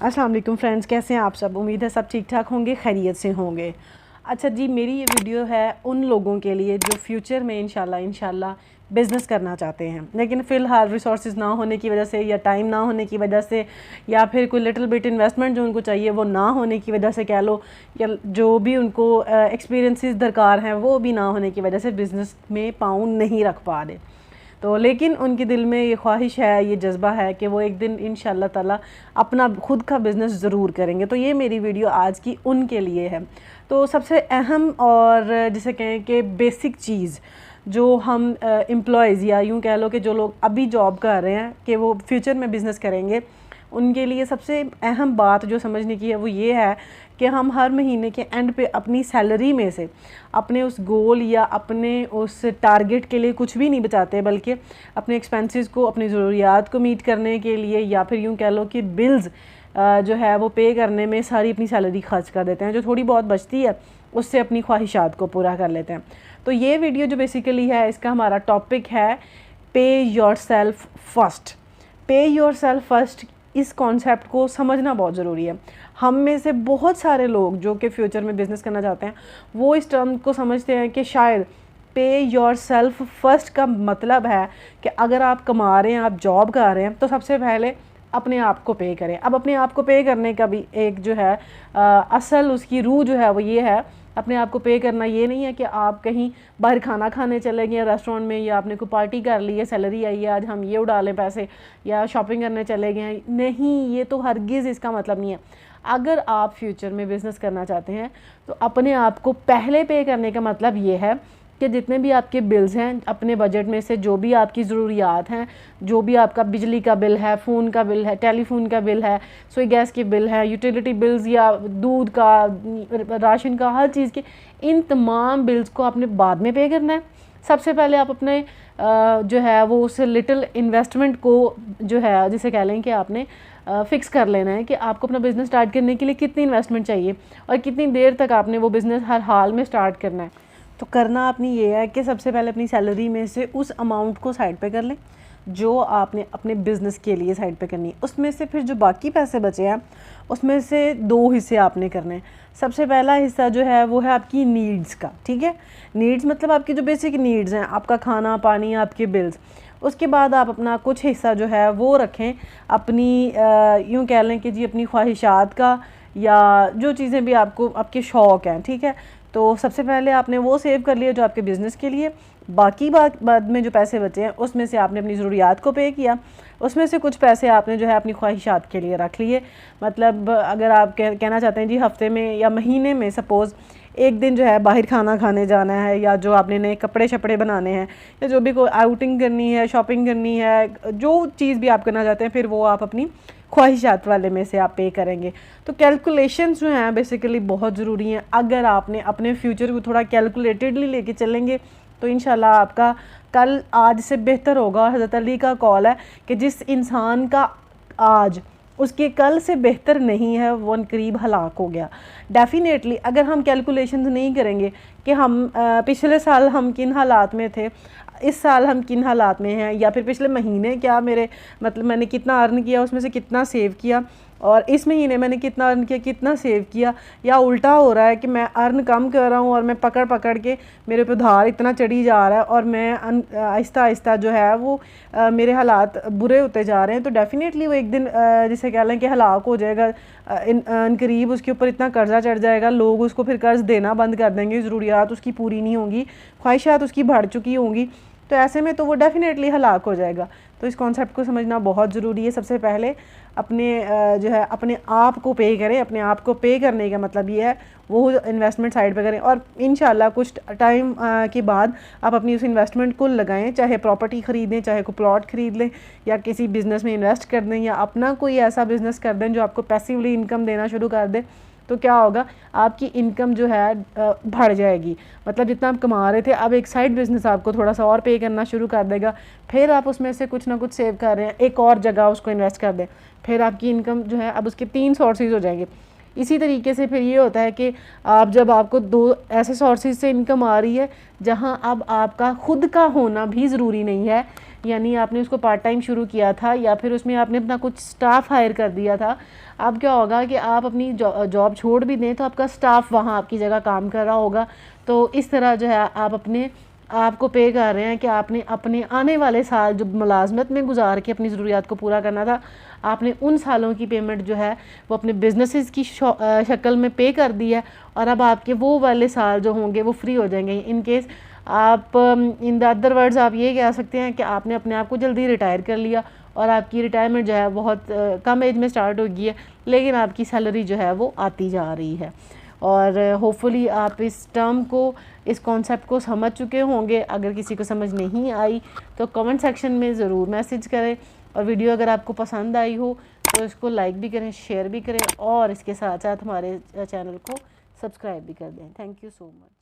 अस्सलाम वालेकुम फ्रेंड्स, कैसे हैं आप सब। उम्मीद है सब ठीक ठाक होंगे, खैरियत से होंगे। अच्छा जी, मेरी ये वीडियो है उन लोगों के लिए जो फ्यूचर में इंशाल्लाह बिज़नेस करना चाहते हैं, लेकिन फ़िलहाल रिसोर्सेज ना होने की वजह से या टाइम ना होने की वजह से या फिर कोई लिटिल बिट इन्वेस्टमेंट जो उनको चाहिए वो ना होने की वजह से कह लो, या जो भी उनको एक्सपीरियंसेस दरकार हैं वो भी ना होने की वजह से बिज़नेस में पाँव नहीं रख पा रहे। तो लेकिन उनके दिल में ये ख्वाहिश है, ये जज्बा है कि वो एक दिन इंशाल्लाह ताला अपना खुद का बिज़नेस ज़रूर करेंगे। तो ये मेरी वीडियो आज की उनके लिए है। तो सबसे अहम और जिसे कहें कि बेसिक चीज़ जो हम एम्प्लॉयज़ या यूँ कह लो कि जो लोग अभी जॉब कर रहे हैं कि वो फ्यूचर में बिज़नेस करेंगे, उनके लिए सबसे अहम बात जो समझने की है वो ये है कि हम हर महीने के एंड पे अपनी सैलरी में से अपने उस गोल या अपने उस टारगेट के लिए कुछ भी नहीं बचाते, बल्कि अपने एक्सपेंसेस को, अपनी ज़रूरियात को मीट करने के लिए या फिर यूँ कह लो कि बिल्स जो है वो पे करने में सारी अपनी सैलरी खर्च कर देते हैं। जो थोड़ी बहुत बचती है उससे अपनी ख्वाहिशात को पूरा कर लेते हैं। तो ये वीडियो जो बेसिकली है, इसका हमारा टॉपिक है पे योर सेल्फ फर्स्ट। पे योर सेल्फ फर्स्ट, इस कॉन्सेप्ट को समझना बहुत ज़रूरी है। हम में से बहुत सारे लोग जो कि फ्यूचर में बिज़नेस करना चाहते हैं वो इस टर्म को समझते हैं कि शायद पे योर सेल्फ फर्स्ट का मतलब है कि अगर आप कमा रहे हैं, आप जॉब कर रहे हैं, तो सबसे पहले अपने आप को पे करें। अब अपने आप को पे करने का भी एक जो है असल उसकी रूह जो है वो ये है, अपने आप को पे करना ये नहीं है कि आप कहीं बाहर खाना खाने चले गए रेस्टोरेंट में, या आपने कोई पार्टी कर ली है, सैलरी आई है, आज हम ये उड़ा लें पैसे, या शॉपिंग करने चले गए हैं। नहीं, ये तो हरगिज़ इसका मतलब नहीं है। अगर आप फ्यूचर में बिज़नेस करना चाहते हैं तो अपने आप को पहले पे करने का मतलब ये है कि जितने भी आपके बिल्स हैं, अपने बजट में से जो भी आपकी ज़रूरियात हैं, जो भी आपका बिजली का बिल है, फ़ोन का बिल है, टेलीफोन का बिल है, सोई गैस के बिल है, यूटिलिटी बिल्स या दूध का, राशन का, हर चीज़ के, इन तमाम बिल्स को आपने बाद में पे करना है। सबसे पहले आप अपने जो है वो उस लिटिल इन्वेस्टमेंट को जो है, जिसे कह लें कि आपने फ़िक्स कर लेना है कि आपको अपना बिज़नेस स्टार्ट करने के लिए कितनी इन्वेस्टमेंट चाहिए और कितनी देर तक आपने वो बिज़नेस हर हाल में स्टार्ट करना है। तो करना आपने ये है कि सबसे पहले अपनी सैलरी में से उस अमाउंट को साइड पे कर लें जो आपने अपने बिज़नेस के लिए साइड पे करनी है। उसमें से फिर जो बाकी पैसे बचे हैं उसमें से दो हिस्से आपने करने हैं। सबसे पहला हिस्सा जो है वो है आपकी नीड्स का, ठीक है। नीड्स मतलब आपकी जो बेसिक नीड्स हैं, आपका खाना पानी, आपके बिल्स। उसके बाद आप अपना कुछ हिस्सा जो है वो रखें अपनी यूँ कह लें कि जी अपनी ख्वाहिशात का, या जो चीज़ें भी आपको आपके शौक़ हैं, ठीक है। तो सबसे पहले आपने वो सेव कर लिया जो आपके बिज़नेस के लिए। बाकी बाद में जो पैसे बचे हैं उसमें से आपने अपनी ज़रूरियात को पे किया, उसमें से कुछ पैसे आपने जो है अपनी ख्वाहिशात के लिए रख लिए। मतलब अगर आप कहना चाहते हैं जी हफ़्ते में या महीने में सपोज़ एक दिन जो है बाहर खाना खाने जाना है, या जो आपने नए कपड़े शपड़े बनाने हैं, या जो भी कोई आउटिंग करनी है, शॉपिंग करनी है, जो चीज़ भी आप करना चाहते हैं, फिर वो आप अपनी ख्वाहिशात वाले में से आप पे करेंगे। तो कैलकुलेशंस जो हैं बेसिकली बहुत ज़रूरी हैं। अगर आपने अपने फ्यूचर को थोड़ा कैलकुलेटेडली लेके चलेंगे तो इंशाल्लाह आपका कल आज से बेहतर होगा। हज़रत अली का कौल है कि जिस इंसान का आज उसके कल से बेहतर नहीं है वो करीब हलाक हो गया। डेफिनेटली अगर हम कैलकुलेशंस नहीं करेंगे कि हम पिछले साल हम किन हालात में थे, इस साल हम किन हालात में हैं, या फिर पिछले महीने क्या मेरे मतलब मैंने कितना अर्न किया, उसमें से कितना सेव किया, और इस महीने मैंने कितना अर्न किया, कितना सेव किया, या उल्टा हो रहा है कि मैं अर्न कम कर रहा हूँ और मैं पकड़ पकड़ के मेरे पे उधार इतना चढ़ी जा रहा है और मैं आहिस्ता आहिस्ता जो है वो मेरे हालात बुरे होते जा रहे हैं। तो डेफ़िनेटली वो एक दिन जिसे कह लें कि हलाक हो जाएगा। करीब उसके ऊपर इतना कर्जा चढ़ जाएगा, लोग उसको फिर कर्ज देना बंद कर देंगे, ज़रूरियात उसकी पूरी नहीं होंगी, ख्वाहिशात उसकी बढ़ चुकी होंगी। तो ऐसे में तो वो डेफ़िनेटली हलाक हो जाएगा। तो इस कॉन्सेप्ट को समझना बहुत ज़रूरी है। सबसे पहले अपने जो है अपने आप को पे करें। अपने आप को पे करने का मतलब ये है वो इन्वेस्टमेंट साइड पे करें, और इंशाल्लाह कुछ टाइम के बाद आप अपनी उस इन्वेस्टमेंट को लगाएं। चाहे प्रॉपर्टी ख़रीदें, चाहे कोई प्लॉट ख़रीद लें, या किसी बिज़नेस में इन्वेस्ट कर दें, या अपना कोई ऐसा बिज़नेस कर दें जो आपको पैसिवली इनकम देना शुरू कर दे। तो क्या होगा, आपकी इनकम जो है बढ़ जाएगी। मतलब जितना आप कमा रहे थे, अब एक साइड बिज़नेस आपको थोड़ा सा और पे करना शुरू कर देगा। फिर आप उसमें से कुछ ना कुछ सेव कर रहे हैं, एक और जगह उसको इन्वेस्ट कर दें, फिर आपकी इनकम जो है अब उसके 3 सोर्सेज हो जाएंगे। इसी तरीके से फिर ये होता है कि आप जब आपको 2 ऐसे सोर्सेज से इनकम आ रही है जहां अब आपका खुद का होना भी ज़रूरी नहीं है, यानी आपने उसको पार्ट टाइम शुरू किया था या फिर उसमें आपने अपना कुछ स्टाफ हायर कर दिया था, अब क्या होगा कि आप अपनी जॉब छोड़ भी दें तो आपका स्टाफ वहाँ आपकी जगह काम कर रहा होगा। तो इस तरह जो है आप अपने आपको पे कर रहे हैं कि आपने अपने आने वाले साल जो मुलाजमत में गुजार के अपनी ज़रूरियात को पूरा करना था, आपने उन सालों की पेमेंट जो है वो अपने बिजनेसेस की शक्ल में पे कर दी है, और अब आपके वो वाले साल जो होंगे वो फ्री हो जाएंगे। इन केस आप इन द अदर वर्ड्स आप ये कह सकते हैं कि आपने अपने आप को जल्दी रिटायर कर लिया और आपकी रिटायरमेंट जो है बहुत कम एज में स्टार्ट हो गई है, लेकिन आपकी सैलरी जो है वो आती जा रही है। और होपफुली आप इस टर्म को, इस कॉन्सेप्ट को समझ चुके होंगे। अगर किसी को समझ नहीं आई तो कमेंट सेक्शन में ज़रूर मैसेज करें, और वीडियो अगर आपको पसंद आई हो तो इसको लाइक भी करें, शेयर भी करें, और इसके साथ साथ हमारे चैनल को सब्सक्राइब भी कर दें। Thank you so much.